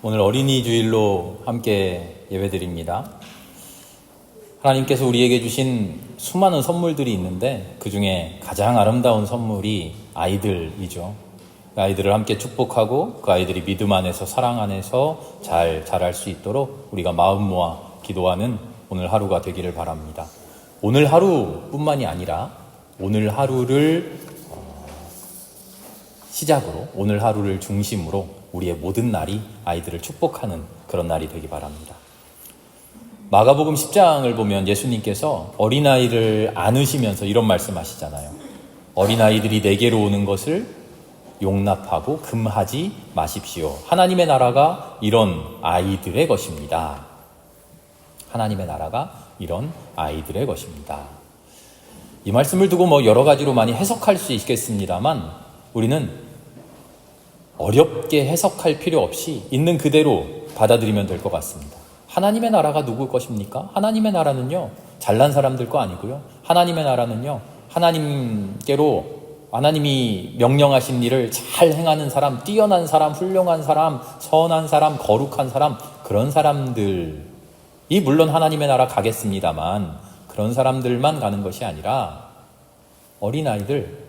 오늘 어린이 주일로 함께 예배드립니다. 하나님께서 우리에게 주신 수많은 선물들이 있는데 그 중에 가장 아름다운 선물이 아이들이죠. 그 아이들을 함께 축복하고 그 아이들이 믿음 안에서 사랑 안에서 잘 자랄 수 있도록 우리가 마음 모아 기도하는 오늘 하루가 되기를 바랍니다. 오늘 하루뿐만이 아니라 오늘 하루를 시작으로, 오늘 하루를 중심으로 우리의 모든 날이 아이들을 축복하는 그런 날이 되기 바랍니다. 마가복음 10장을 보면 예수님께서 어린아이를 안으시면서 이런 말씀하시잖아요. 어린아이들이 내게로 오는 것을 용납하고 금하지 마십시오. 하나님의 나라가 이런 아이들의 것입니다. 하나님의 나라가 이런 아이들의 것입니다. 이 말씀을 두고 여러 가지로 많이 해석할 수 있겠습니다만 우리는 어렵게 해석할 필요 없이 있는 그대로 받아들이면 될 것 같습니다. 하나님의 나라가 누구 것입니까? 하나님의 나라는요, 잘난 사람들 거 아니고요. 하나님의 나라는요, 하나님이 명령하신 일을 잘 행하는 사람, 뛰어난 사람, 훌륭한 사람, 선한 사람, 거룩한 사람, 그런 사람들이 물론 하나님의 나라 가겠습니다만 그런 사람들만 가는 것이 아니라 어린아이들,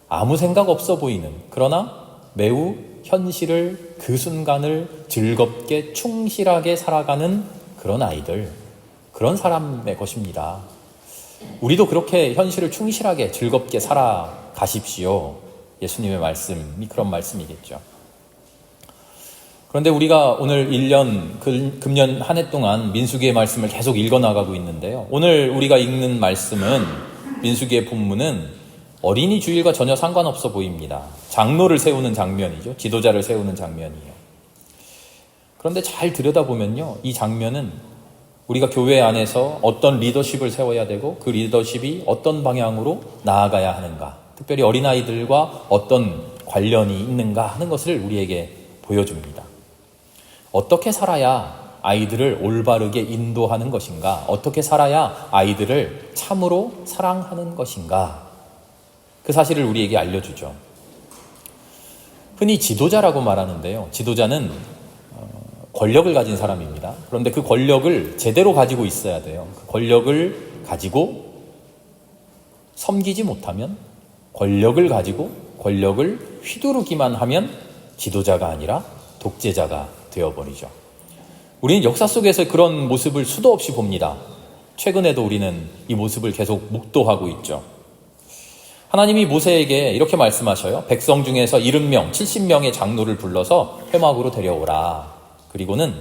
아무 생각 없어 보이는, 그러나 매우 현실을, 그 순간을 즐겁게 충실하게 살아가는 그런 아이들, 그런 사람의 것입니다. 우리도 그렇게 현실을 충실하게 즐겁게 살아가십시오. 예수님의 말씀이 그런 말씀이겠죠. 그런데 우리가 오늘 1년, 금년 한 해 동안 민수기의 말씀을 계속 읽어나가고 있는데요. 오늘 우리가 읽는 말씀은, 민수기의 본문은 어린이 주일과 전혀 상관없어 보입니다. 장로를 세우는 장면이죠. 지도자를 세우는 장면이에요. 그런데 잘 들여다보면요, 이 장면은 우리가 교회 안에서 어떤 리더십을 세워야 되고 그 리더십이 어떤 방향으로 나아가야 하는가, 특별히 어린아이들과 어떤 관련이 있는가 하는 것을 우리에게 보여줍니다. 어떻게 살아야 아이들을 올바르게 인도하는 것인가, 어떻게 살아야 아이들을 참으로 사랑하는 것인가, 그 사실을 우리에게 알려주죠. 흔히 지도자라고 말하는데요, 지도자는 권력을 가진 사람입니다. 그런데 그 권력을 제대로 가지고 있어야 돼요. 그 권력을 가지고 섬기지 못하면, 권력을 가지고 권력을 휘두르기만 하면 지도자가 아니라 독재자가 되어버리죠. 우리는 역사 속에서 그런 모습을 수도 없이 봅니다. 최근에도 우리는 이 모습을 계속 묵도하고 있죠. 하나님이 모세에게 이렇게 말씀하셔요. 백성 중에서 70명, 70명의 장로를 불러서 회막으로 데려오라. 그리고는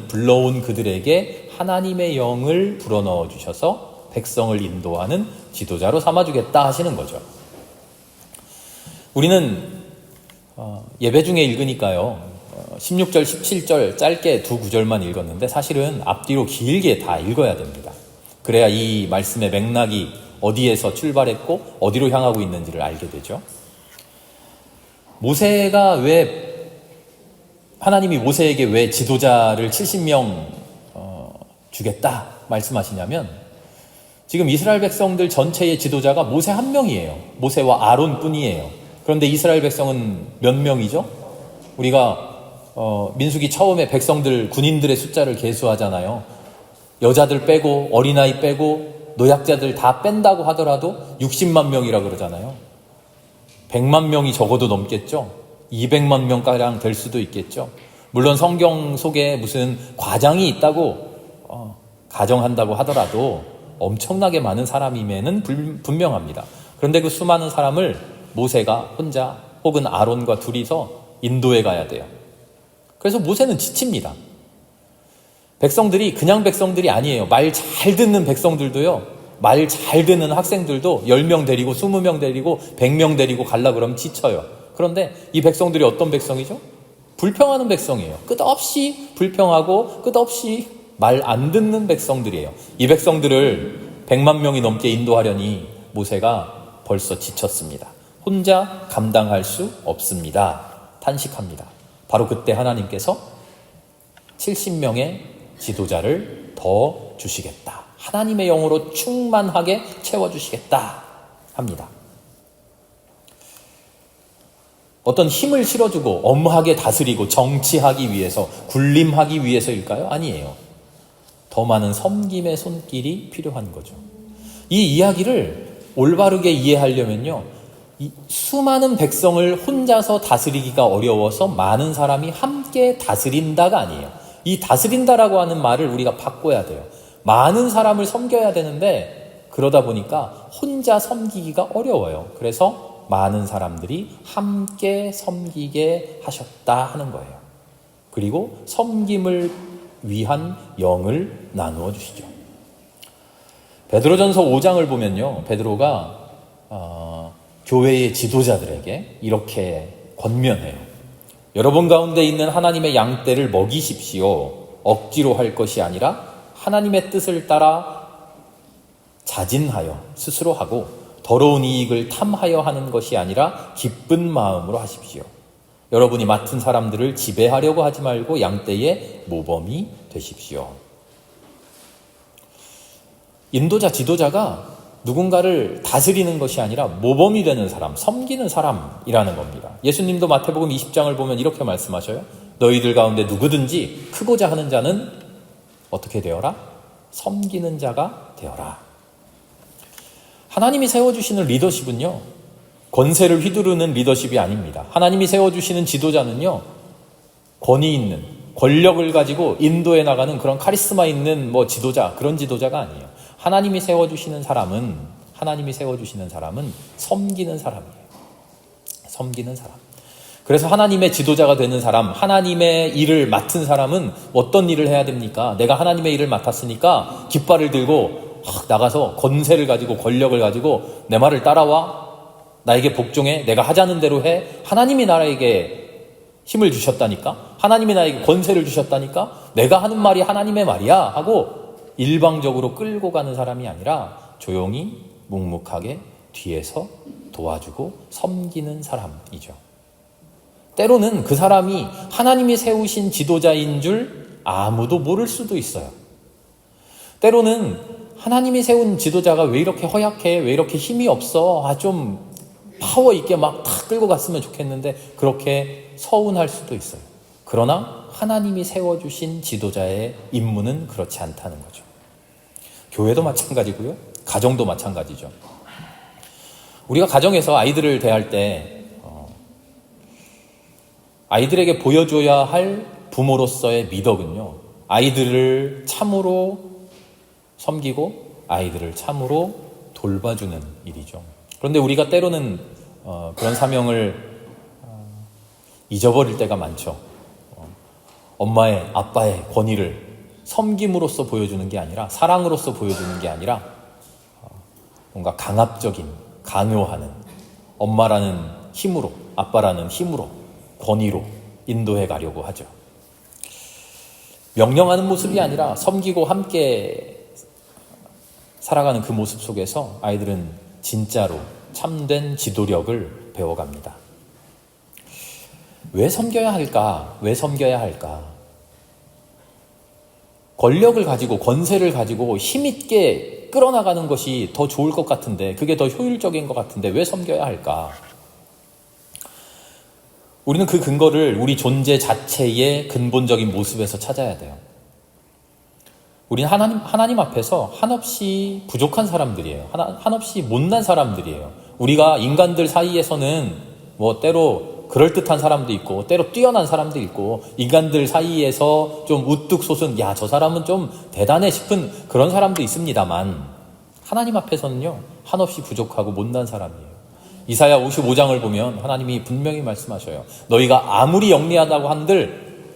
불러온 그들에게 하나님의 영을 불어넣어 주셔서 백성을 인도하는 지도자로 삼아주겠다 하시는 거죠. 우리는 예배 중에 읽으니까요, 16절, 17절 짧게 두 구절만 읽었는데 사실은 앞뒤로 길게 다 읽어야 됩니다. 그래야 이 말씀의 맥락이 어디에서 출발했고 어디로 향하고 있는지를 알게 되죠. 하나님이 모세에게 왜 지도자를 70명 주겠다 말씀하시냐면, 지금 이스라엘 백성들 전체의 지도자가 모세 한 명이에요. 모세와 아론 뿐이에요. 그런데 이스라엘 백성은 몇 명이죠? 우리가 민수기 처음에 백성들, 군인들의 숫자를 계수하잖아요. 여자들 빼고 어린아이 빼고 노약자들 다 뺀다고 하더라도 60만 명이라 그러잖아요. 100만 명이 적어도 넘겠죠. 200만 명가량 될 수도 있겠죠. 물론 성경 속에 무슨 과장이 있다고 가정한다고 하더라도 엄청나게 많은 사람임에는 분명합니다. 그런데 그 수많은 사람을 모세가 혼자 혹은 아론과 둘이서 인도해 가야 돼요. 그래서 모세는 지칩니다. 백성들이 그냥 백성들이 아니에요. 말 잘 듣는 백성들도요, 말 잘 듣는 학생들도 10명 데리고 20명 데리고 100명 데리고 가려고 그러면 지쳐요. 그런데 이 백성들이 어떤 백성이죠? 불평하는 백성이에요. 끝없이 불평하고 끝없이 말 안 듣는 백성들이에요. 이 백성들을 100만 명이 넘게 인도하려니 모세가 벌써 지쳤습니다. 혼자 감당할 수 없습니다. 탄식합니다. 바로 그때 하나님께서 70명의 지도자를 더 주시겠다. 하나님의 영으로 충만하게 채워주시겠다 합니다. 어떤 힘을 실어주고 엄하게 다스리고 정치하기 위해서, 군림하기 위해서일까요? 아니에요. 더 많은 섬김의 손길이 필요한 거죠. 이 이야기를 올바르게 이해하려면요, 이 수많은 백성을 혼자서 다스리기가 어려워서 많은 사람이 함께 다스린다가 아니에요. 이 다스린다라고 하는 말을 우리가 바꿔야 돼요. 많은 사람을 섬겨야 되는데 그러다 보니까 혼자 섬기기가 어려워요. 그래서 많은 사람들이 함께 섬기게 하셨다 하는 거예요. 그리고 섬김을 위한 영을 나누어 주시죠. 베드로전서 5장을 보면요, 베드로가 교회의 지도자들에게 이렇게 권면해요. 여러분 가운데 있는 하나님의 양떼를 먹이십시오. 억지로 할 것이 아니라 하나님의 뜻을 따라 자진하여 스스로 하고 더러운 이익을 탐하여 하는 것이 아니라 기쁜 마음으로 하십시오. 여러분이 맡은 사람들을 지배하려고 하지 말고 양떼의 모범이 되십시오. 인도자, 지도자가 누군가를 다스리는 것이 아니라 모범이 되는 사람, 섬기는 사람이라는 겁니다. 예수님도 마태복음 20장을 보면 이렇게 말씀하셔요. 너희들 가운데 누구든지 크고자 하는 자는 어떻게 되어라? 섬기는 자가 되어라. 하나님이 세워주시는 리더십은요, 권세를 휘두르는 리더십이 아닙니다. 하나님이 세워주시는 지도자는요, 권위 있는, 권력을 가지고 인도해 나가는 그런 카리스마 있는 지도자, 그런 지도자가 아니에요. 하나님이 세워주시는 사람은 섬기는 사람이에요. 섬기는 사람. 그래서 하나님의 지도자가 되는 사람, 하나님의 일을 맡은 사람은 어떤 일을 해야 됩니까? 내가 하나님의 일을 맡았으니까 깃발을 들고 나가서 권세를 가지고 권력을 가지고 내 말을 따라와, 나에게 복종해, 내가 하자는 대로 해. 하나님이 나에게 힘을 주셨다니까, 하나님이 나에게 권세를 주셨다니까, 내가 하는 말이 하나님의 말이야 하고 일방적으로 끌고 가는 사람이 아니라 조용히 묵묵하게 뒤에서 도와주고 섬기는 사람이죠. 때로는 그 사람이 하나님이 세우신 지도자인 줄 아무도 모를 수도 있어요. 때로는 하나님이 세운 지도자가 왜 이렇게 허약해, 왜 이렇게 힘이 없어, 좀 파워 있게 막 다 끌고 갔으면 좋겠는데 그렇게 서운할 수도 있어요. 그러나 하나님이 세워주신 지도자의 임무는 그렇지 않다는 거죠. 교회도 마찬가지고요, 가정도 마찬가지죠. 우리가 가정에서 아이들을 대할 때 아이들에게 보여줘야 할 부모로서의 미덕은요, 아이들을 참으로 섬기고 아이들을 참으로 돌봐주는 일이죠. 그런데 우리가 때로는 그런 사명을 잊어버릴 때가 많죠. 엄마의, 아빠의 권위를 섬김으로써 보여주는 게 아니라, 사랑으로써 보여주는 게 아니라 뭔가 강압적인, 강요하는, 엄마라는 힘으로, 아빠라는 힘으로, 권위로 인도해 가려고 하죠. 명령하는 모습이 아니라 섬기고 함께 살아가는 그 모습 속에서 아이들은 진짜로 참된 지도력을 배워갑니다. 왜 섬겨야 할까? 왜 섬겨야 할까? 권력을 가지고, 권세를 가지고 힘있게 끌어나가는 것이 더 좋을 것 같은데, 그게 더 효율적인 것 같은데 왜 섬겨야 할까? 우리는 그 근거를 우리 존재 자체의 근본적인 모습에서 찾아야 돼요. 우리는 하나님 앞에서 한없이 부족한 사람들이에요. 한없이 못난 사람들이에요. 우리가 인간들 사이에서는 때로 그럴듯한 사람도 있고, 때로 뛰어난 사람도 있고, 인간들 사이에서 좀 우뚝 솟은, 야, 저 사람은 좀 대단해 싶은 그런 사람도 있습니다만, 하나님 앞에서는요, 한없이 부족하고 못난 사람이에요. 이사야 55장을 보면 하나님이 분명히 말씀하셔요. 너희가 아무리 영리하다고 한들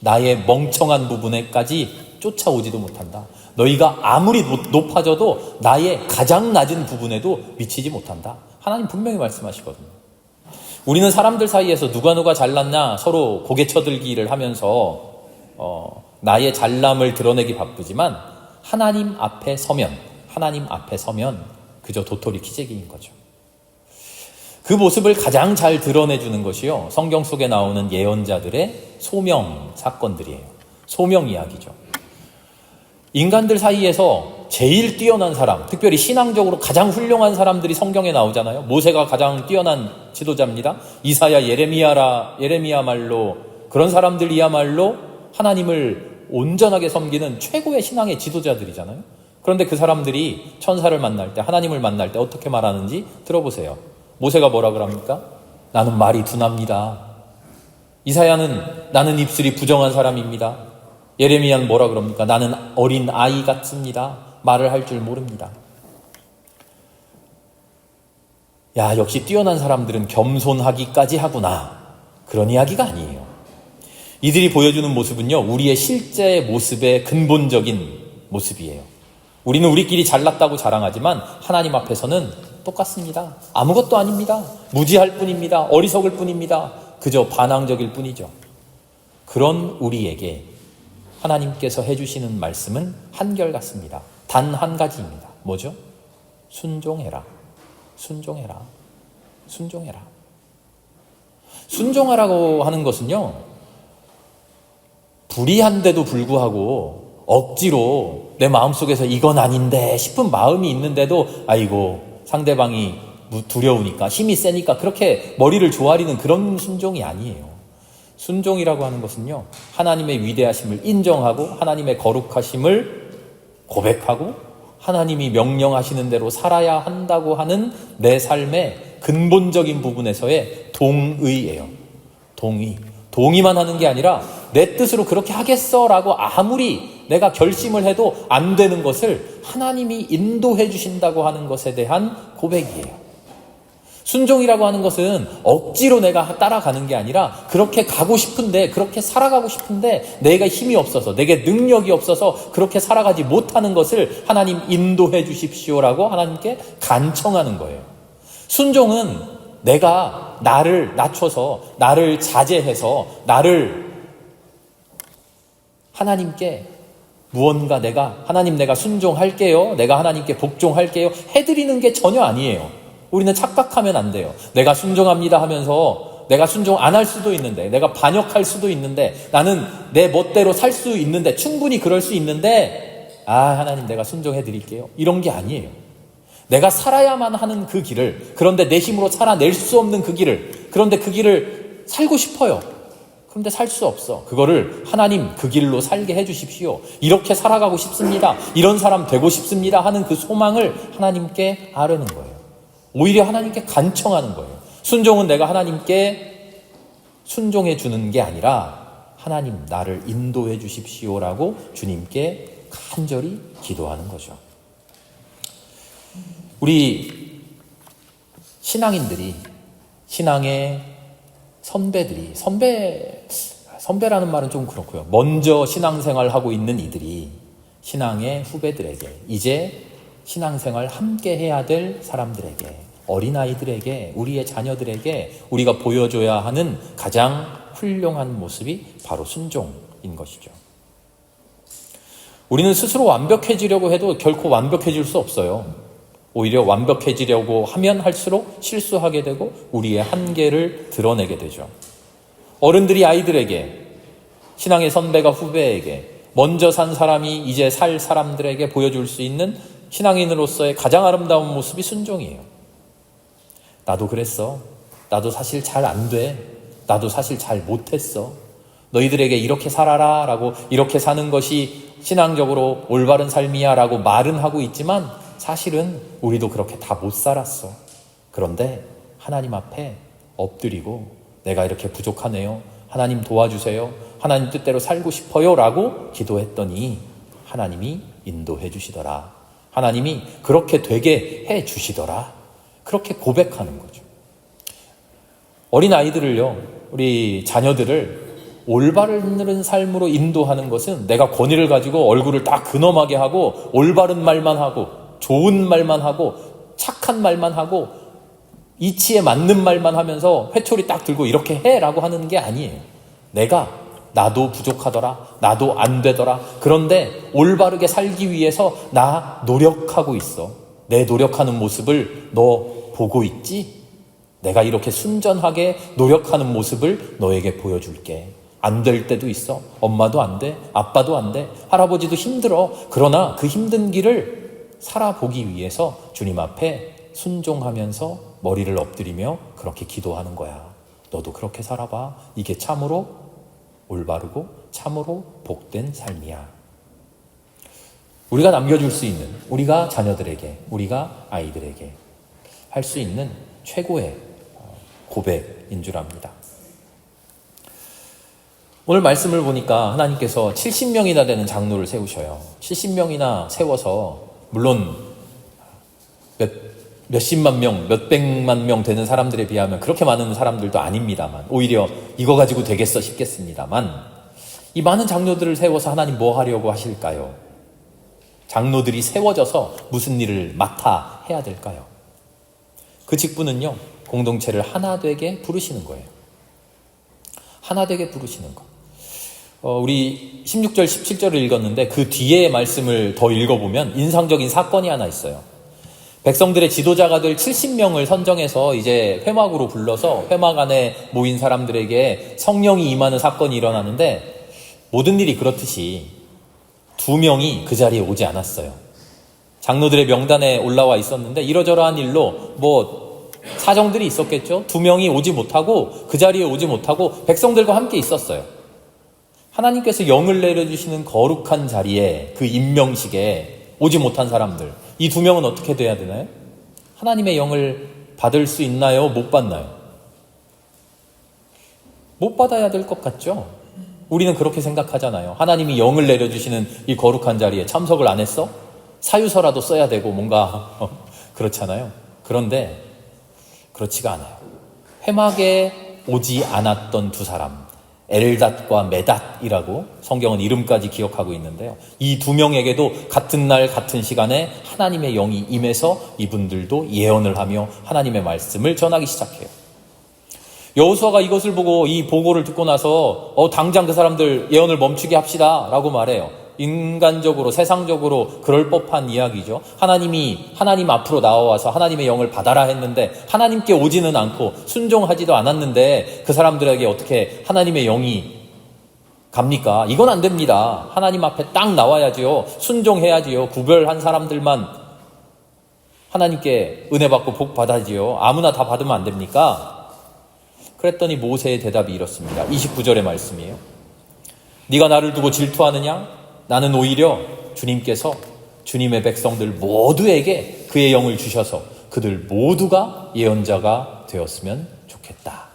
나의 멍청한 부분에까지 쫓아오지도 못한다. 너희가 아무리 높아져도 나의 가장 낮은 부분에도 미치지 못한다. 하나님 분명히 말씀하시거든요. 우리는 사람들 사이에서 누가 잘났냐 서로 고개 쳐들기를 하면서 나의 잘남을 드러내기 바쁘지만 하나님 앞에 서면 그저 도토리 키재기인 거죠. 그 모습을 가장 잘 드러내주는 것이요, 성경 속에 나오는 예언자들의 소명 사건들이에요. 소명 이야기죠. 인간들 사이에서 제일 뛰어난 사람, 특별히 신앙적으로 가장 훌륭한 사람들이 성경에 나오잖아요. 모세가 가장 뛰어난 지도자입니다. 이사야, 예레미야말로 그런 사람들이야말로 하나님을 온전하게 섬기는 최고의 신앙의 지도자들이잖아요. 그런데 그 사람들이 천사를 만날 때, 하나님을 만날 때 어떻게 말하는지 들어보세요. 모세가 뭐라 그럽니까? 나는 말이 둔합니다. 이사야는 나는 입술이 부정한 사람입니다. 예레미야는 뭐라 그럽니까? 나는 어린 아이 같습니다. 말을 할 줄 모릅니다. 야, 역시 뛰어난 사람들은 겸손하기까지 하구나. 그런 이야기가 아니에요. 이들이 보여주는 모습은요, 우리의 실제 모습의 근본적인 모습이에요. 우리는 우리끼리 잘났다고 자랑하지만 하나님 앞에서는 똑같습니다. 아무것도 아닙니다. 무지할 뿐입니다. 어리석을 뿐입니다. 그저 반항적일 뿐이죠. 그런 우리에게 하나님께서 해주시는 말씀은 한결같습니다. 단 한 가지입니다. 뭐죠? 순종해라. 순종해라. 순종해라. 순종하라고 하는 것은요, 불의한데도 불구하고 억지로 내 마음속에서 이건 아닌데 싶은 마음이 있는데도 아이고 상대방이 두려우니까 힘이 세니까 그렇게 머리를 조아리는 그런 순종이 아니에요. 순종이라고 하는 것은요, 하나님의 위대하심을 인정하고 하나님의 거룩하심을 고백하고 하나님이 명령하시는 대로 살아야 한다고 하는 내 삶의 근본적인 부분에서의 동의예요. 동의만 하는 게 아니라 내 뜻으로 그렇게 하겠어라고 아무리 내가 결심을 해도 안 되는 것을 하나님이 인도해 주신다고 하는 것에 대한 고백이에요. 순종이라고 하는 것은 억지로 내가 따라가는 게 아니라 그렇게 가고 싶은데, 그렇게 살아가고 싶은데 내가 힘이 없어서, 내게 능력이 없어서 그렇게 살아가지 못하는 것을 하나님 인도해 주십시오라고 하나님께 간청하는 거예요. 순종은 내가 나를 낮춰서, 나를 자제해서, 나를 하나님께 무언가 하나님 내가 순종할게요, 내가 하나님께 복종할게요 해드리는 게 전혀 아니에요. 우리는 착각하면 안 돼요. 내가 순종합니다 하면서 내가 순종 안 할 수도 있는데, 내가 반역할 수도 있는데, 나는 내 멋대로 살 수 있는데, 충분히 그럴 수 있는데, 하나님 내가 순종해 드릴게요, 이런 게 아니에요. 내가 살아야만 하는 그 길을, 그런데 내 힘으로 살아낼 수 없는 그 길을, 그런데 그 길을 살고 싶어요. 그런데 살 수 없어. 그거를 하나님 그 길로 살게 해주십시오. 이렇게 살아가고 싶습니다, 이런 사람 되고 싶습니다 하는 그 소망을 하나님께 아뢰는 거예요. 오히려 하나님께 간청하는 거예요. 순종은 내가 하나님께 순종해 주는 게 아니라 하나님 나를 인도해 주십시오라고 주님께 간절히 기도하는 거죠. 우리 신앙인들이, 신앙의 선배들이, 선배라는 말은 좀 그렇고요. 먼저 신앙생활하고 있는 이들이 신앙의 후배들에게, 이제 신앙생활 함께 해야 될 사람들에게, 어린아이들에게, 우리의 자녀들에게 우리가 보여줘야 하는 가장 훌륭한 모습이 바로 순종인 것이죠. 우리는 스스로 완벽해지려고 해도 결코 완벽해질 수 없어요. 오히려 완벽해지려고 하면 할수록 실수하게 되고 우리의 한계를 드러내게 되죠. 어른들이 아이들에게, 신앙의 선배가 후배에게, 먼저 산 사람이 이제 살 사람들에게 보여줄 수 있는 신앙인으로서의 가장 아름다운 모습이 순종이에요. 나도 그랬어. 나도 사실 잘 안 돼. 나도 사실 잘 못했어. 너희들에게 이렇게 살아라 라고, 이렇게 사는 것이 신앙적으로 올바른 삶이야 라고 말은 하고 있지만 사실은 우리도 그렇게 다 못 살았어. 그런데 하나님 앞에 엎드리고 내가 이렇게 부족하네요, 하나님 도와주세요, 하나님 뜻대로 살고 싶어요 라고 기도했더니 하나님이 인도해 주시더라. 하나님이 그렇게 되게 해 주시더라. 그렇게 고백하는 거죠. 어린아이들을요, 우리 자녀들을 올바른 삶으로 인도하는 것은 내가 권위를 가지고 얼굴을 딱 근엄하게 하고 올바른 말만 하고 좋은 말만 하고 착한 말만 하고 이치에 맞는 말만 하면서 회초리 딱 들고 이렇게 해라고 하는 게 아니에요. 나도 부족하더라, 나도 안 되더라, 그런데 올바르게 살기 위해서 나 노력하고 있어. 내 노력하는 모습을 너 보고 있지? 내가 이렇게 순전하게 노력하는 모습을 너에게 보여줄게. 안 될 때도 있어. 엄마도 안 돼. 아빠도 안 돼. 할아버지도 힘들어. 그러나 그 힘든 길을 살아보기 위해서 주님 앞에 순종하면서 머리를 엎드리며 그렇게 기도하는 거야. 너도 그렇게 살아봐. 이게 참으로 올바르고 참으로 복된 삶이야. 우리가 남겨줄 수 있는, 우리가 자녀들에게, 우리가 아이들에게 할 수 있는 최고의 고백인 줄 압니다. 오늘 말씀을 보니까 하나님께서 70명이나 되는 장로를 세우셔요. 70명이나 세워서 물론 몇십만 명, 몇백만 명 되는 사람들에 비하면 그렇게 많은 사람들도 아닙니다만, 오히려 이거 가지고 되겠어 싶겠습니다만, 이 많은 장로들을 세워서 하나님 뭐 하려고 하실까요? 장로들이 세워져서 무슨 일을 맡아 해야 될까요? 그 직분은요, 공동체를 하나 되게 부르시는 거예요. 하나 되게 부르시는 것. 우리 16절, 17절을 읽었는데 그 뒤에 말씀을 더 읽어보면 인상적인 사건이 하나 있어요. 백성들의 지도자가 될 70명을 선정해서 이제 회막으로 불러서 회막 안에 모인 사람들에게 성령이 임하는 사건이 일어나는데, 모든 일이 그렇듯이 2명이 그 자리에 오지 않았어요. 장로들의 명단에 올라와 있었는데 이러저러한 일로 사정들이 있었겠죠. 2명이 오지 못하고, 그 자리에 오지 못하고 백성들과 함께 있었어요. 하나님께서 영을 내려주시는 거룩한 자리에, 그 임명식에 오지 못한 사람들, 이 2명은 어떻게 돼야 되나요? 하나님의 영을 받을 수 있나요? 못 받나요? 못 받아야 될 것 같죠? 우리는 그렇게 생각하잖아요. 하나님이 영을 내려주시는 이 거룩한 자리에 참석을 안 했어? 사유서라도 써야 되고 뭔가 그렇잖아요. 그런데 그렇지가 않아요. 회막에 오지 않았던 2사람, 엘닷과 메닷이라고 성경은 이름까지 기억하고 있는데요. 이 2명에게도 같은 날 같은 시간에 하나님의 영이 임해서 이분들도 예언을 하며 하나님의 말씀을 전하기 시작해요. 여호수아가 이것을 보고, 이 보고를 듣고 나서 당장 그 사람들 예언을 멈추게 합시다 라고 말해요. 인간적으로, 세상적으로 그럴 법한 이야기죠. 하나님 앞으로 나와서 하나님의 영을 받아라 했는데 하나님께 오지는 않고 순종하지도 않았는데 그 사람들에게 어떻게 하나님의 영이 갑니까? 이건 안 됩니다. 하나님 앞에 딱 나와야지요. 순종해야지요. 구별한 사람들만 하나님께 은혜 받고 복 받아지요. 아무나 다 받으면 안 됩니까? 그랬더니 모세의 대답이 이렇습니다. 29절의 말씀이에요. 네가 나를 두고 질투하느냐? 나는 오히려 주님께서 주님의 백성들 모두에게 그의 영을 주셔서 그들 모두가 예언자가 되었으면 좋겠다.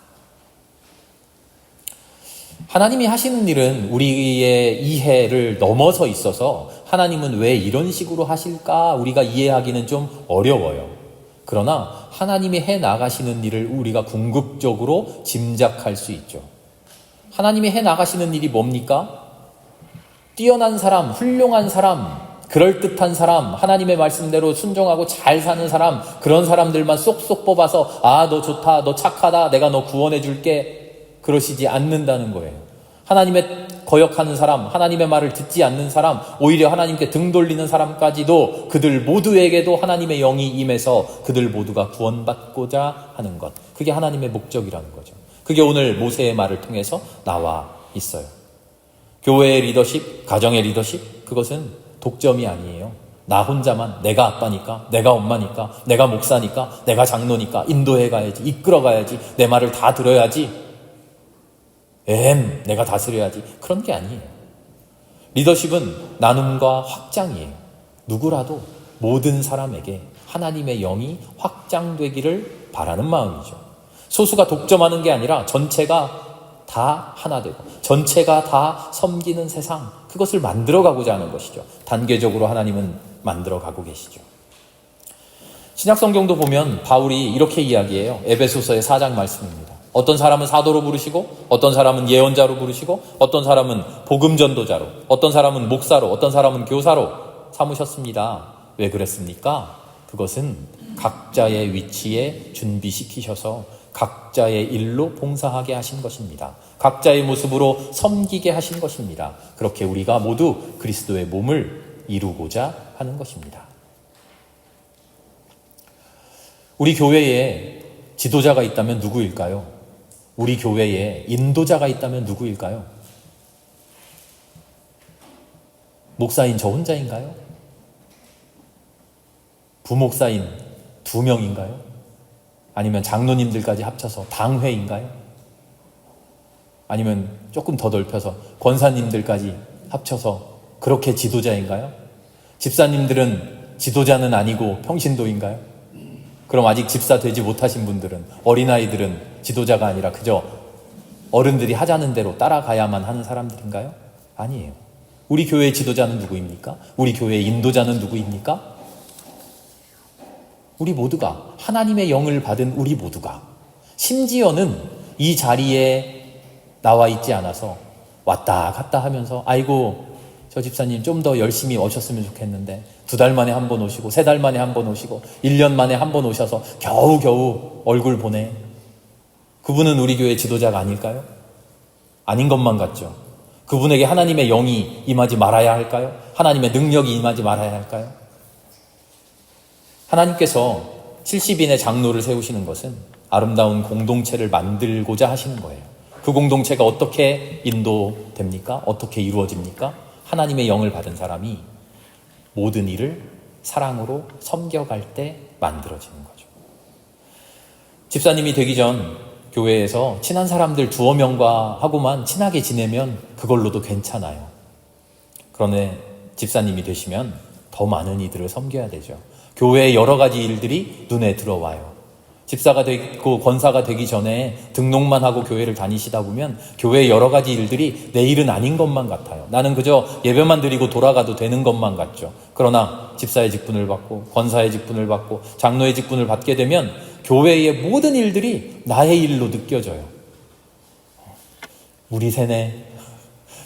하나님이 하시는 일은 우리의 이해를 넘어서 있어서 하나님은 왜 이런 식으로 하실까 우리가 이해하기는 좀 어려워요. 그러나 하나님이 해 나가시는 일을 우리가 궁극적으로 짐작할 수 있죠. 하나님이 해 나가시는 일이 뭡니까? 뛰어난 사람, 훌륭한 사람, 그럴듯한 사람, 하나님의 말씀대로 순종하고 잘 사는 사람, 그런 사람들만 쏙쏙 뽑아서 너 좋다, 너 착하다, 내가 너 구원해 줄게, 그러시지 않는다는 거예요. 하나님의 거역하는 사람, 하나님의 말을 듣지 않는 사람, 오히려 하나님께 등 돌리는 사람까지도 그들 모두에게도 하나님의 영이 임해서 그들 모두가 구원받고자 하는 것, 그게 하나님의 목적이라는 거죠. 그게 오늘 모세의 말을 통해서 나와 있어요. 교회의 리더십, 가정의 리더십, 그것은 독점이 아니에요. 나 혼자만, 내가 아빠니까, 내가 엄마니까, 내가 목사니까, 내가 장로니까 인도해 가야지, 이끌어 가야지, 내 말을 다 들어야지, 내가 다스려야지, 그런 게 아니에요. 리더십은 나눔과 확장이에요. 누구라도 모든 사람에게 하나님의 영이 확장되기를 바라는 마음이죠. 소수가 독점하는 게 아니라 전체가 다 하나 되고 전체가 다 섬기는 세상, 그것을 만들어가고자 하는 것이죠. 단계적으로 하나님은 만들어가고 계시죠. 신약성경도 보면 바울이 이렇게 이야기해요. 에베소서의 4장 말씀입니다. 어떤 사람은 사도로 부르시고, 어떤 사람은 예언자로 부르시고, 어떤 사람은 복음전도자로, 어떤 사람은 목사로, 어떤 사람은 교사로 삼으셨습니다. 왜 그랬습니까? 그것은 각자의 위치에 준비시키셔서 각자의 일로 봉사하게 하신 것입니다. 각자의 모습으로 섬기게 하신 것입니다. 그렇게 우리가 모두 그리스도의 몸을 이루고자 하는 것입니다. 우리 교회에 지도자가 있다면 누구일까요? 우리 교회에 인도자가 있다면 누구일까요? 목사인 저 혼자인가요? 부목사인 2명인가요? 아니면 장로님들까지 합쳐서 당회인가요? 아니면 조금 더 넓혀서 권사님들까지 합쳐서 그렇게 지도자인가요? 집사님들은 지도자는 아니고 평신도인가요? 그럼 아직 집사 되지 못하신 분들은, 어린아이들은 지도자가 아니라 그저 어른들이 하자는 대로 따라가야만 하는 사람들인가요? 아니에요. 우리 교회의 지도자는 누구입니까? 우리 교회의 인도자는 누구입니까? 우리 모두가, 하나님의 영을 받은 우리 모두가, 심지어는 이 자리에 나와 있지 않아서 왔다 갔다 하면서 아이고 저 집사님 좀 더 열심히 오셨으면 좋겠는데 2달 만에 한 번 오시고 3달 만에 한 번 오시고 1년 만에 한 번 오셔서 겨우겨우 얼굴 보내. 그분은 우리 교회 지도자가 아닐까요? 아닌 것만 같죠. 그분에게 하나님의 영이 임하지 말아야 할까요? 하나님의 능력이 임하지 말아야 할까요? 하나님께서 70인의 장로를 세우시는 것은 아름다운 공동체를 만들고자 하시는 거예요. 그 공동체가 어떻게 인도됩니까? 어떻게 이루어집니까? 하나님의 영을 받은 사람이 모든 일을 사랑으로 섬겨갈 때 만들어지는 거죠. 집사님이 되기 전 교회에서 친한 사람들 2-5명과 하고만 친하게 지내면 그걸로도 괜찮아요. 그런데 집사님이 되시면 더 많은 이들을 섬겨야 되죠. 교회의 여러 가지 일들이 눈에 들어와요. 집사가 되고 권사가 되기 전에 등록만 하고 교회를 다니시다 보면 교회의 여러 가지 일들이 내 일은 아닌 것만 같아요. 나는 그저 예배만 드리고 돌아가도 되는 것만 같죠. 그러나 집사의 직분을 받고 권사의 직분을 받고 장로의 직분을 받게 되면 교회의 모든 일들이 나의 일로 느껴져요. 물이 새네,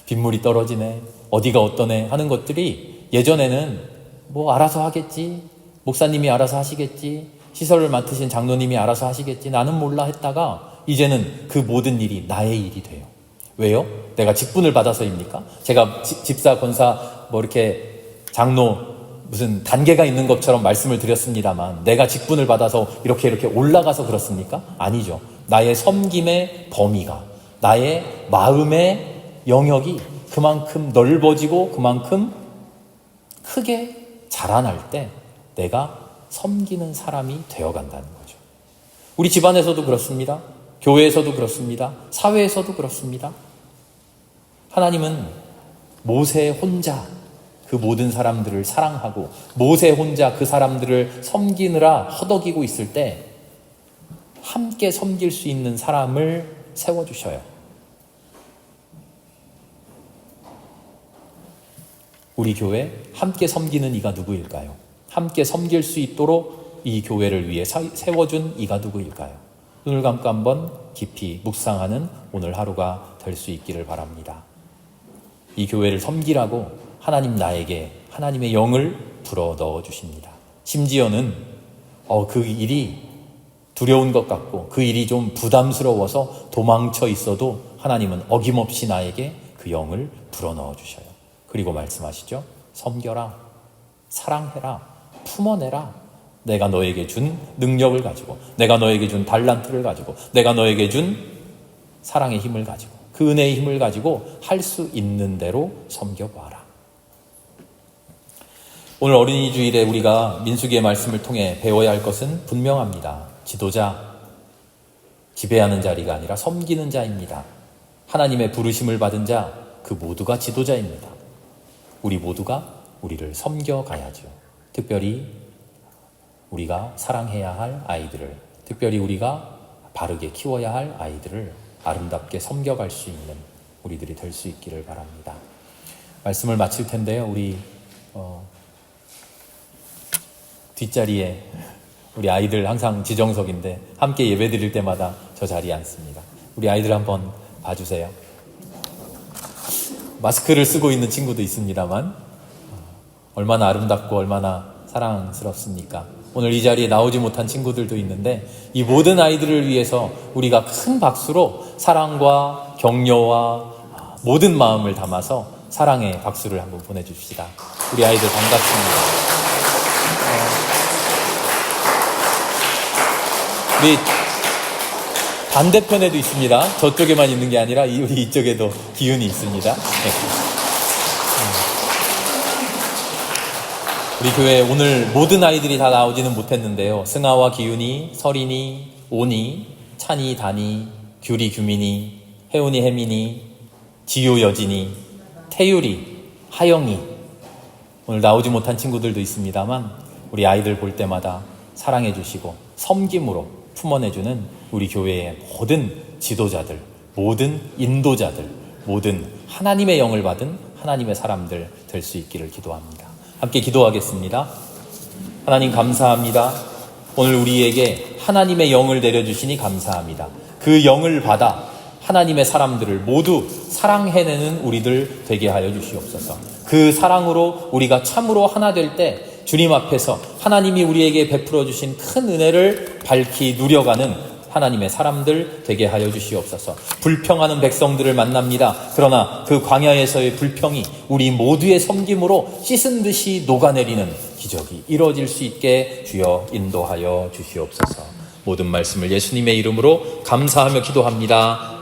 빗물이 떨어지네, 어디가 어떠네 하는 것들이 예전에는 뭐 알아서 하겠지, 목사님이 알아서 하시겠지, 시설을 맡으신 장로님이 알아서 하시겠지, 나는 몰라 했다가 이제는 그 모든 일이 나의 일이 돼요. 왜요? 내가 직분을 받아서입니까? 제가 집사, 권사, 뭐 이렇게 장로 무슨 단계가 있는 것처럼 말씀을 드렸습니다만 내가 직분을 받아서 이렇게 올라가서 그렇습니까? 아니죠. 나의 섬김의 범위가, 나의 마음의 영역이 그만큼 넓어지고 그만큼 크게 자라날 때 내가 섬기는 사람이 되어간다는 거죠. 우리 집안에서도 그렇습니다. 교회에서도 그렇습니다. 사회에서도 그렇습니다. 하나님은 모세 혼자 그 모든 사람들을 사랑하고 모세 혼자 그 사람들을 섬기느라 허덕이고 있을 때 함께 섬길 수 있는 사람을 세워주셔요. 우리 교회 함께 섬기는 이가 누구일까요? 함께 섬길 수 있도록 이 교회를 위해 세워준 이가 누구일까요? 눈을 감고 한번 깊이 묵상하는 오늘 하루가 될 수 있기를 바랍니다. 이 교회를 섬기라고 하나님 나에게 하나님의 영을 불어 넣어 주십니다. 심지어는 그 일이 두려운 것 같고 그 일이 좀 부담스러워서 도망쳐 있어도 하나님은 어김없이 나에게 그 영을 불어 넣어 주셔요. 그리고 말씀하시죠. 섬겨라, 사랑해라, 품어내라. 내가 너에게 준 능력을 가지고, 내가 너에게 준 달란트를 가지고, 내가 너에게 준 사랑의 힘을 가지고, 그 은혜의 힘을 가지고 할 수 있는 대로 섬겨봐라. 오늘 어린이 주일에 우리가 민수기의 말씀을 통해 배워야 할 것은 분명합니다. 지도자, 지배하는 자리가 아니라 섬기는 자입니다. 하나님의 부르심을 받은 자, 그 모두가 지도자입니다. 우리 모두가 우리를 섬겨가야죠. 특별히 우리가 사랑해야 할 아이들을, 특별히 우리가 바르게 키워야 할 아이들을 아름답게 섬겨갈 수 있는 우리들이 될 수 있기를 바랍니다. 말씀을 마칠 텐데요. 우리 뒷자리에 우리 아이들 항상 지정석인데 함께 예배 드릴 때마다 저 자리에 앉습니다. 우리 아이들 한번 봐주세요. 마스크를 쓰고 있는 친구도 있습니다만 얼마나 아름답고 얼마나 사랑스럽습니까? 오늘 이 자리에 나오지 못한 친구들도 있는데 이 모든 아이들을 위해서 우리가 큰 박수로 사랑과 격려와 모든 마음을 담아서 사랑의 박수를 한번 보내줍시다. 우리 아이들 반갑습니다. 우리 반대편에도 있습니다. 저쪽에만 있는 게 아니라 우리 이쪽에도 기운이 있습니다. 네. 우리 교회 오늘 모든 아이들이 다 나오지는 못했는데요. 승아와 기윤이, 설인이, 오니, 찬이, 다니, 규리, 규민이, 혜운이, 혜민이, 지효, 여진이, 태율이, 하영이, 오늘 나오지 못한 친구들도 있습니다만 우리 아이들 볼 때마다 사랑해 주시고 섬김으로 품어내주는 우리 교회의 모든 지도자들, 모든 인도자들, 모든 하나님의 영을 받은 하나님의 사람들 될 수 있기를 기도합니다. 함께 기도하겠습니다. 하나님 감사합니다. 오늘 우리에게 하나님의 영을 내려주시니 감사합니다. 그 영을 받아 하나님의 사람들을 모두 사랑해내는 우리들 되게 하여 주시옵소서. 그 사랑으로 우리가 참으로 하나 될 때 주님 앞에서 하나님이 우리에게 베풀어 주신 큰 은혜를 밝히 누려가는 하나님의 사람들 되게 하여 주시옵소서. 불평하는 백성들을 만납니다. 그러나 그 광야에서의 불평이 우리 모두의 섬김으로 씻은 듯이 녹아내리는 기적이 이루어질 수 있게 주여 인도하여 주시옵소서. 모든 말씀을 예수님의 이름으로 감사하며 기도합니다.